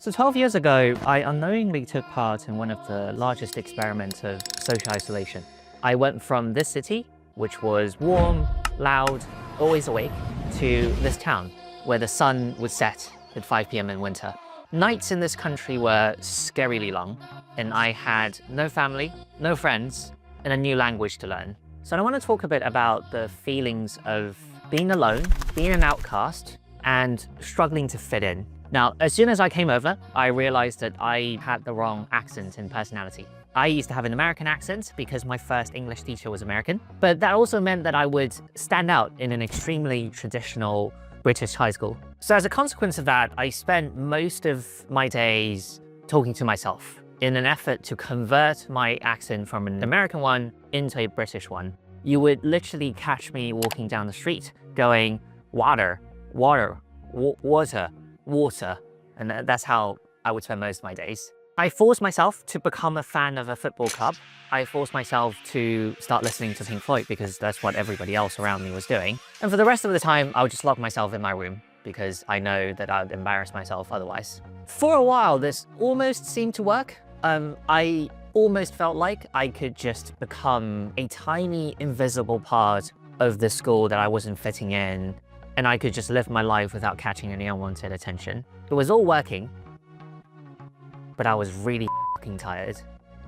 So 12 years ago, I unknowingly took part in one of the largest experiments of social isolation. I went from this city, which was warm, loud, always awake, to this town, where the sun would set at 5 p.m. in winter. Nights in this country were scarily long, and I had no family, no friends, and a new language to learn. So I want to talk a bit about the feelings of being alone, being an outcast, and struggling to fit in. Now, as soon as I came over, I realized that I had the wrong accent and personality. I used to have an American accent because my first English teacher was American, but that also meant that I would stand out in an extremely traditional British high school. So as a consequence of that, I spent most of my days talking to myself in an effort to convert my accent from an American one into a British one. You would literally catch me walking down the street going, water, water, water, water. And that's how I would spend most of my days. I forced myself to become a fan of a football club. I forced myself to start listening to Pink Floyd because that's what everybody else around me was doing. And for the rest of the time, I would just lock myself in my room because I know that I'd embarrass myself otherwise. For a while, this almost seemed to work. I almost felt like I could just become a tiny, invisible part of the school that I wasn't fitting in, and I could just live my life without catching any unwanted attention. It was all working, but I was really fucking tired.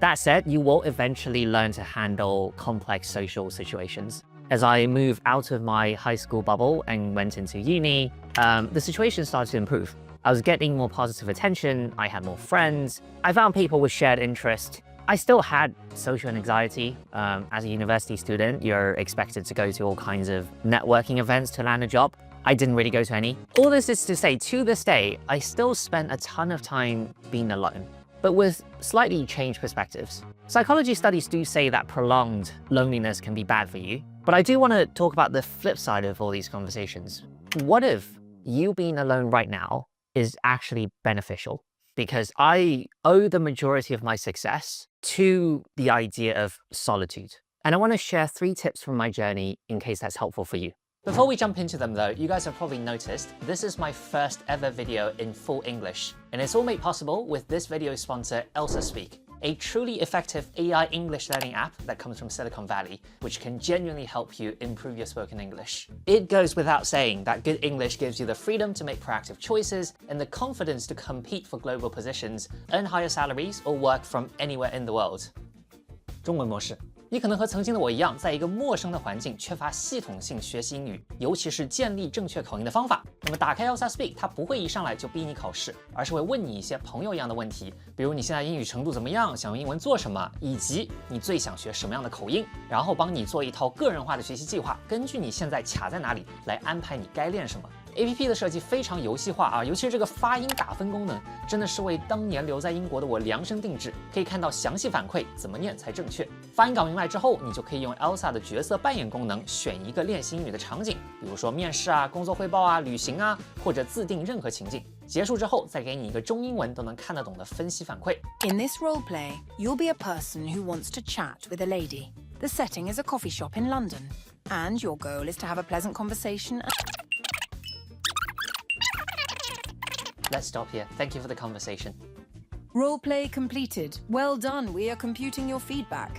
That said, you will eventually learn to handle complex social situations. As I moved out of my high school bubble and went into uni, the situation started to improve. I was getting more positive attention, I had more friends, I found people with shared interest. I still had social anxiety. As a university student, you're expected to go to all kinds of networking events to land a job. I didn't really go to any. All this is to say, to this day, I still spent a ton of time being alone, but with slightly changed perspectives. Psychology studies do say that prolonged loneliness can be bad for you, but I do want to talk about the flip side of all these conversations. What if you being alone right now is actually beneficial? Because I owe the majority of my success to the idea of solitude. And I want to share 3 tips from my journey in case that's helpful for you. Before we jump into them though, you guys have probably noticed this is my first ever video in full English. And it's all made possible with this video sponsor, ELSA Speak, a truly effective AI English learning app that comes from Silicon Valley, which can genuinely help you improve your spoken English. It goes without saying that good English gives you the freedom to make proactive choices and the confidence to compete for global positions, earn higher salaries, or work from anywhere in the world. 中文模式。你可能和曾经的我一样，在一个陌生的环境，缺乏系统性学习英语，尤其是建立正确口音的方法。那么打开 ELSA Speak， 它不会一上来就逼你考试，而是会问你一些朋友一样的问题，比如你现在英语程度怎么样，想用英文做什么，以及你最想学什么样的口音，然后帮你做一套个人化的学习计划，根据你现在卡在哪里来安排你该练什么。APP 的设计非常游戏化啊，尤其是这个发音打分功能，真的是为当年留在英国的我量身定制。可以看到详细反馈，怎么念才正确。发音搞明白之后，你就可以用 ELSA 的角色扮演功能，选一个练习英语的场景，比如说面试啊、工作汇报啊、旅行啊，或者自定任何情境。结束之后，再给你一个中英文都能看得懂的分析反馈。In this role play, you'll be a person who wants to chat with a lady. The setting is a coffee shop in London, and your goal is to have a pleasant conversation. Let's stop here. Thank you for the conversation. Roleplay completed. Well done. We are computing your feedback.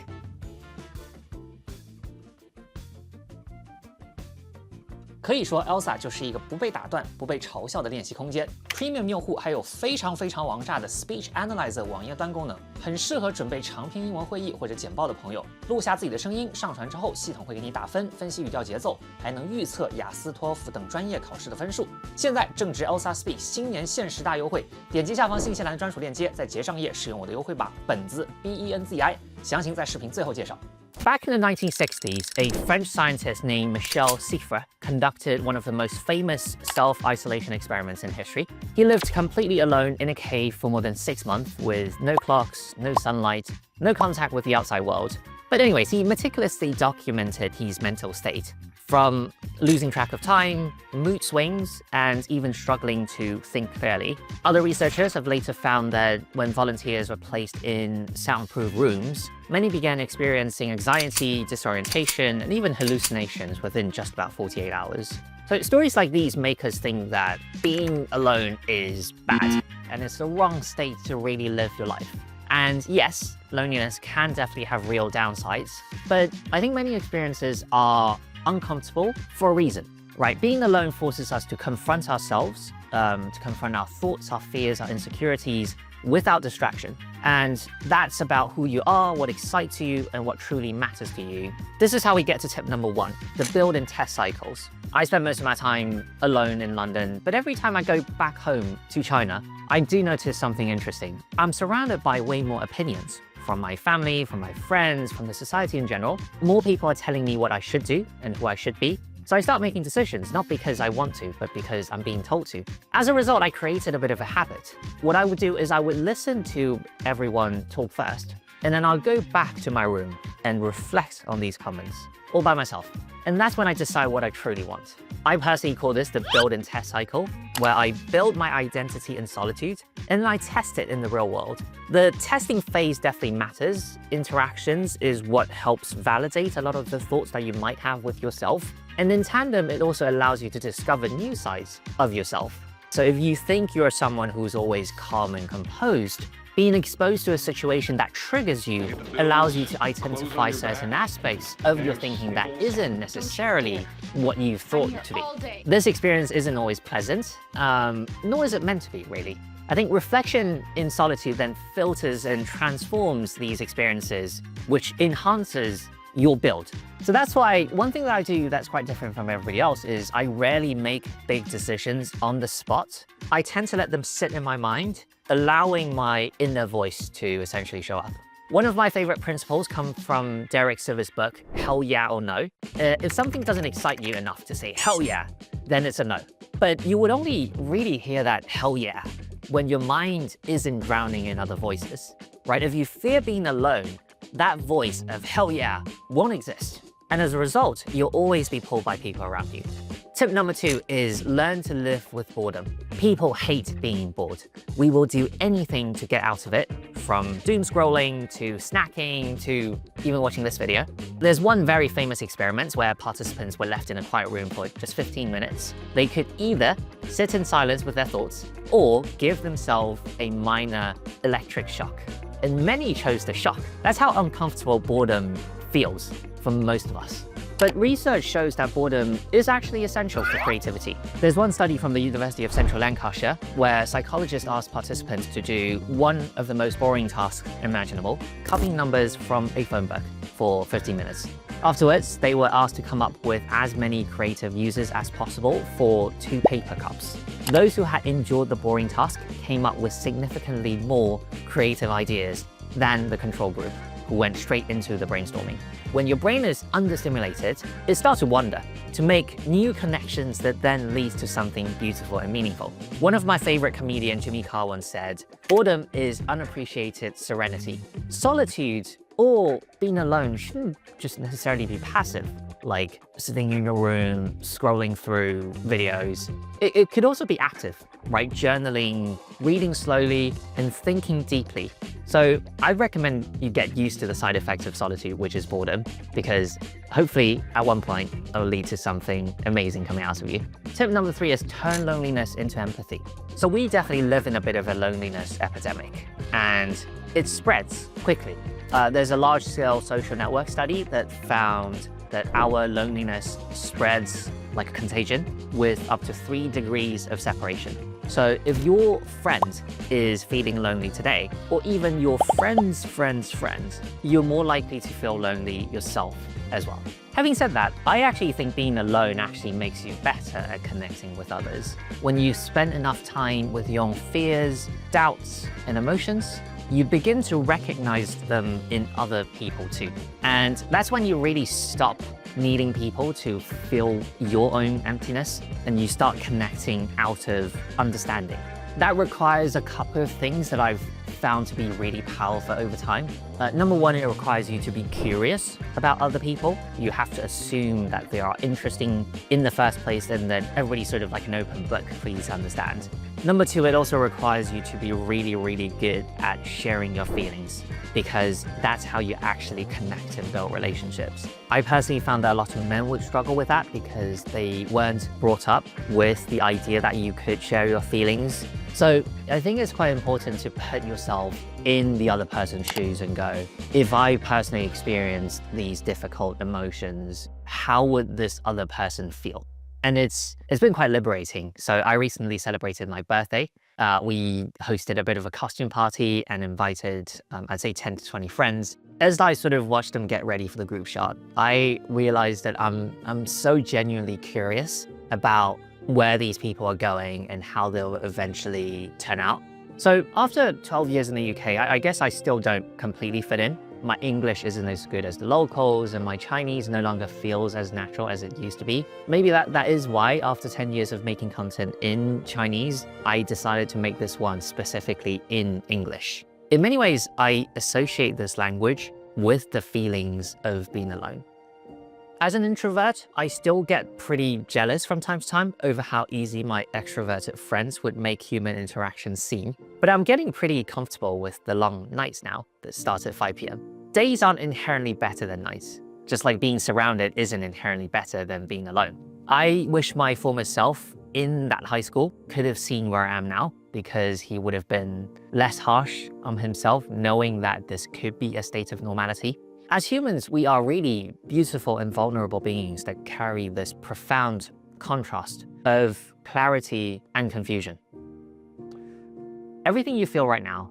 可以说 ELSA 就是一个不被打断、不被嘲笑的练习空间。Premium 用户还有非常王炸的 Speech Analyzer 网页端功能，很适合准备长篇英文会议或者简报的朋友。录下自己的声音，上传之后，系统会给你打分，分析语调节奏，还能预测雅思、托福等专业考试的分数。现在正值 ELSA Speak 新年限时大优惠，点击下方信息栏专属链接，在结账页使用我的优惠码本子 BENZI， 详情在视频最后介绍。Back in the 1960s, a French scientist named Michel Siffre conducted one of the most famous self-isolation experiments in history. He lived completely alone in a cave for more than 6 months with no clocks, no sunlight, no contact with the outside world. But anyways, he meticulously documented his mental state. from losing track of time, mood swings, and even struggling to think clearly. Other researchers have later found that when volunteers were placed in soundproof rooms, many began experiencing anxiety, disorientation, and even hallucinations within just about 48 hours. So stories like these make us think that being alone is bad, and it's the wrong state to really live your life. And yes, loneliness can definitely have real downsides, but I think many experiences are uncomfortable for a reason, right? Being alone forces us to confront ourselves, to confront our thoughts, our fears, our insecurities without distraction. And that's about who you are, what excites you, and what truly matters to you. This is how we get to tip number 1, the build and test cycles. I spend most of my time alone in London, but every time I go back home to China, I do notice something interesting. I'm surrounded by way more opinions from my family, from my friends, from the society in general. More people are telling me what I should do and who I should be. So I start making decisions, not because I want to, but because I'm being told to. As a result, I created a bit of a habit. What I would do is I would listen to everyone talk first, and then I'll go back to my room and reflect on these comments, all by myself. And that's when I decide what I truly want. I personally call this the build and test cycle, where I build my identity in solitude, and then I test it in the real world. The testing phase definitely matters. Interactions is what helps validate a lot of the thoughts that you might have with yourself. And in tandem, it also allows you to discover new sides of yourself. So if you think you're someone who's always calm and composed, being exposed to a situation that triggers you allows you to identify certain aspects of your thinking that isn't necessarily what you thought it to be. This experience isn't always pleasant, nor is it meant to be, really. I think reflection in solitude then filters and transforms these experiences, which enhances your build. So that's why one thing that I do that's quite different from everybody else is I rarely make big decisions on the spot. I tend to let them sit in my mind, allowing my inner voice to essentially show up. One of my favorite principles comes from Derek Sivers' book, Hell Yeah or No. If something doesn't excite you enough to say hell yeah, then it's a no. But you would only really hear that hell yeah when your mind isn't drowning in other voices, right? If you fear being alone, that voice of hell yeah won't exist. And as a result, you'll always be pulled by people around you. Tip number 2 is learn to live with boredom. People hate being bored. We will do anything to get out of it, from doom scrolling to snacking to even watching this video. There's one very famous experiment where participants were left in a quiet room for just 15 minutes. They could either sit in silence with their thoughts or give themselves a minor electric shock. And many chose the shock. That's how uncomfortable boredom feels for most of us. But research shows that boredom is actually essential for creativity. There's one study from the University of Central Lancashire where psychologists asked participants to do one of the most boring tasks imaginable, copying numbers from a phone book for 15 minutes. Afterwards, they were asked to come up with as many creative uses as possible for 2 paper cups. Those who had endured the boring task came up with significantly more creative ideas than the control group, who went straight into the brainstorming. When your brain is understimulated, it starts to wander, to make new connections that then leads to something beautiful and meaningful. One of my favorite comedian, Jimmy Carr, once said, boredom is unappreciated serenity. Solitude or being alone shouldn't just necessarily be passive, like sitting in your room, scrolling through videos. It could also be active, right? Journaling, reading slowly, and thinking deeply. So I recommend you get used to the side effects of solitude, which is boredom, because hopefully at one point it'll lead to something amazing coming out of you. Tip number 3 is turn loneliness into empathy. So we definitely live in a bit of a loneliness epidemic, and it spreads quickly. There's a large-scale social network study that found that our loneliness spreads like a contagion with up to 3 degrees of separation. So if your friend is feeling lonely today, or even your friend's friend's friend, you're more likely to feel lonely yourself as well. Having said that, I actually think being alone actually makes you better at connecting with others. When you spend enough time with your own fears, doubts, and emotions, you begin to recognize them in other people too. And that's when you really stop needing people to fill your own emptiness, and you start connecting out of understanding. that requires a couple of things that I've found to be really powerful over time. Number one, it requires you to be curious about other people. You have to assume that they are interesting in the first place, and then everybody's sort of like an open book for you to understand. Number two, it also requires you to be really, really good at sharing your feelings, because that's how you actually connect and build relationships. I personally found that a lot of men would struggle with that because they weren't brought up with the idea that you could share your feelings. So I think it's quite important to put yourself in the other person's shoes and go, if I personally experienced these difficult emotions, how would this other person feel? And it's been quite liberating. So I recently celebrated my birthday. We hosted a bit of a costume party and invited, I'd say 10 to 20 friends. As I sort of watched them get ready for the group shot, I realized that I'm so genuinely curious about where these people are going and how they'll eventually turn out. So after 12 years in the UK, I guess I still don't completely fit in. My English isn't as good as the locals, and my Chinese no longer feels as natural as it used to be. Maybe that is why, after 10 years of making content in Chinese, I decided to make this one specifically in English. In many ways, I associate this language with the feelings of being alone. As an introvert, I still get pretty jealous from time to time over how easy my extroverted friends would make human interactions seem. But I'm getting pretty comfortable with the long nights now that start at 5 p.m. Days aren't inherently better than nights, just like being surrounded isn't inherently better than being alone. I wish my former self in that high school could have seen where I am now, because he would have been less harsh on himself, knowing that this could be a state of normality. As humans, we are really beautiful and vulnerable beings that carry this profound contrast of clarity and confusion. Everything you feel right now,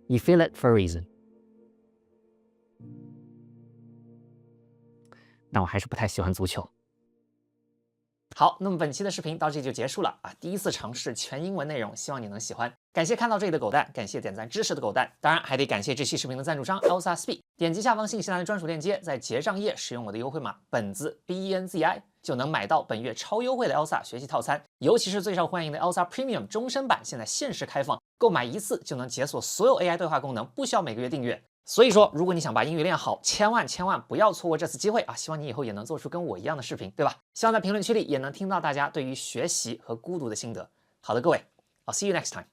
you feel it for a reason. 但我还是不太喜欢足球。好，那么本期的视频到这里就结束了啊！第一次尝试全英文内容，希望你能喜欢。感谢看到这里的狗蛋，感谢点赞支持的狗蛋，当然还得感谢这期视频的赞助商 ELSA Speak。点击下方信息栏的专属链接，在结账页使用我的优惠码本子 BENZI， 就能买到本月超优惠的 ELSA 学习套餐，尤其是最受欢迎的 ELSA Premium 终身版，现在限时开放，购买一次就能解锁所有 AI 对话功能，不需要每个月订阅。所以说，如果你想把英语练好，千万不要错过这次机会啊！希望你以后也能做出跟我一样的视频，对吧？希望在评论区里也能听到大家对于学习和孤独的心得。好的，各位，I'll see you next time.